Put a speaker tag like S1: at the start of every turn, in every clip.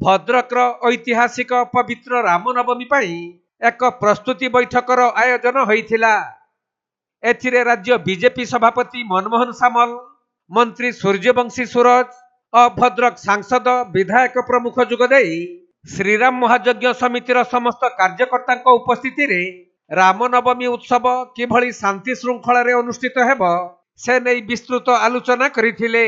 S1: भद्रकर ऐतिहासिक पवित्र रामनवमी पाई एक प्रस्तुति बैठकर आयोजन होइथिला। एथिरे राज्य बीजेपी सभापति मनमोहन सामल, मंत्री सूर्यवंशी सूरज और भद्रक सांसद विधायक प्रमुख जोगदे श्रीराम महायज्ञ समितिर समस्त कार्यकर्ता उपस्थिति रे रामनवमी उत्सव किभली शांति श्रृंखला रे अनुष्ठित हेब से नहीं विस्तृत आलोचना करिथिले।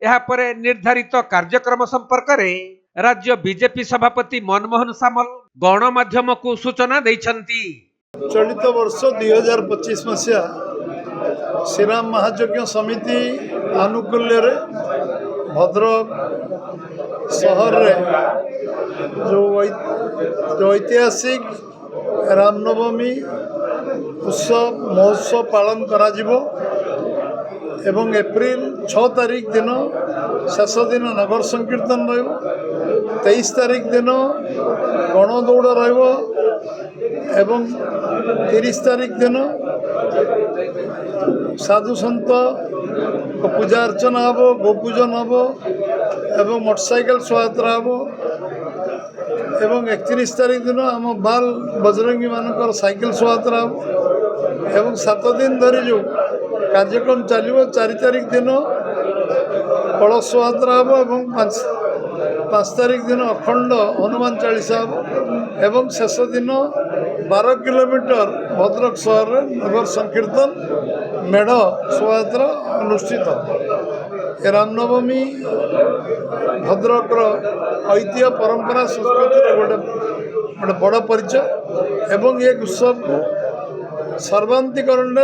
S1: यहा परे निर्धारित कार्यक्रम संपर्क रे राज्य बीजेपी सभापति मनमोहन सामल गणमाध्यम को सूचना दैछंती।
S2: चलित वर्ष 2025 मसीहा श्रीराम महायज्ञ समिति आनुकूल्य रे भद्रक शहर रे जो ऐतिहासिक रामनवमी उत्सव महोत्सव पालन करा जिवो एवं एप्रिल 6 तारीख दिन शेष दिन नगर संकीर्तन रहिबो, 23 तारीख दिन गणदौड़ रहिबो एवं 30 तारीख दिन साधु संत पूजा अर्चना हम, गोपूजन हम एवं मोटरसाइकेल शोभायात्रा हम एवं 31 तारीख दिन आम बाल बजरंगी मानकर साइकेल शोभायात्रा हम एवं 7 दिन धरी जो कार्यक्रम चलो 4 तारीख दिन कलश शोभायात्रा हम एवं 5 तारीख दिन अखंड हनुमान चालीसा हम एवं शेष दिन 12 किलोमीटर भद्रक शहर नगर संकीर्तन मेढ़ शोभायात्रा अनुष्ठित। रामनवमी भद्रक ऐतिह्य परंपरा संस्कृति गोटे बड़ परिचय एवं एक उत्सव को सर्वांतिकरण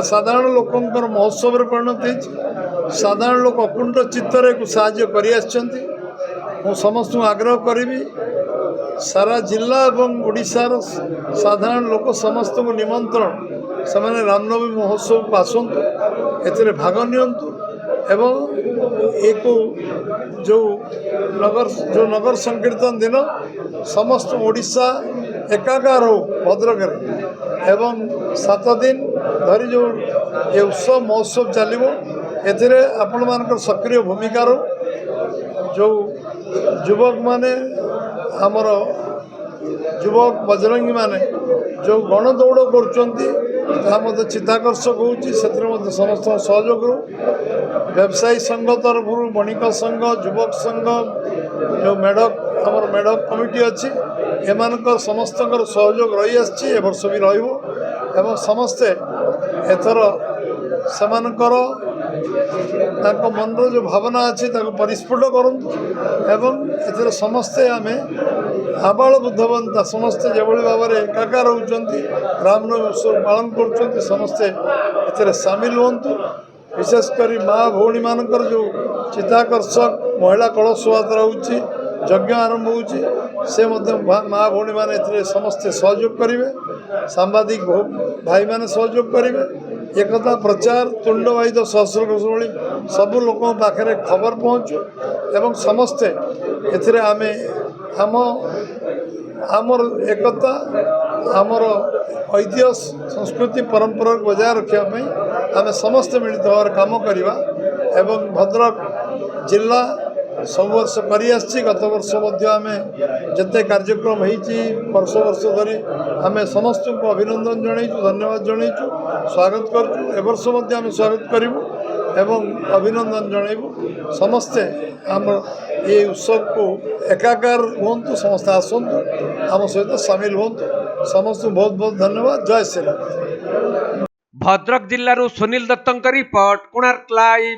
S2: साधारण लोकंर महोत्सव परिणत हो। साधारण लोक अकुंठ चित्तर को साहाय्य कर समस्त आग्रह करी सारा जिला एवं ओडिशार साधारण लोक समस्त को निमंत्रण से रामनवमी महोत्सव को आसतु एथिरे भाग नियंतु एवं एक जो नगर संकीर्तन दिन समस्त ओडिशा एकाकार हो भद्रक एवं 7 दिन धरी जो ये उत्सव महोत्सव चलो एथिरे आपण मानकर सक्रिय भूमिका रो जो युवक माने हमर युवक बजरंगी माने जो गणदौड़ कर चित्ताकर्षक होती समस्त सहयोग व्यवसायी संघ तरफ बणिक संघ युवक संघ जो मेढक आमर मेढक कमिटी अच्छी एम समस्त सहयोग रही आसी वर्ष भी रही समस्ते एथर सेमानकर मन जो भावना अच्छी परिस्फुट करूँ समस्ते आम आबाल बुद्धवंता समस्ते जो भाव में एकाकार होती रामनवमी उत्सव पालन कर समस्ते ए सामिल हूँ। विशेषकर माँ भौणी मानकर जो चित्ताकर्षक महिला कलश शोभायात्रा होची यज्ञ आरंभ होची से माँ भौणी मैंने समस्ते सहयोग करेंगे, सांबादिक भाई मैंने सहयोग करेंगे। एकता प्रचार तुंडवाहित सहस्र कोश भली सबू लोक पाखे खबर पहुँचू एवं समस्ते एथिरे आमे आमर एकता आमर ऐतिह्य संस्कृति परंपरा को बजाय रखापी आम समस्ते मिलित होवार काम करवा एवं भद्रक जिला सब वर्ष कर गत वर्ष आम जिते कार्यक्रम वर्ष वर्ष धरी आम समस्त को अभिनंदन जनईचु, धन्यवाद जनईचु, स्वागत करूँ। एवर्ष आम स्वागत करूँ एवं अभिनंदन जनइबू। समस्ते आम ये उत्सव को एकाकार हूँ, समस्ते आसतु आम सहित सामिल हूँ। समस्त बहुत बहुत धन्यवाद। जय श्री राम।
S1: भद्रक जिल्लारू सुनील दत्तଙ୍କ रिपोर्ट, कोणार्क लाइव।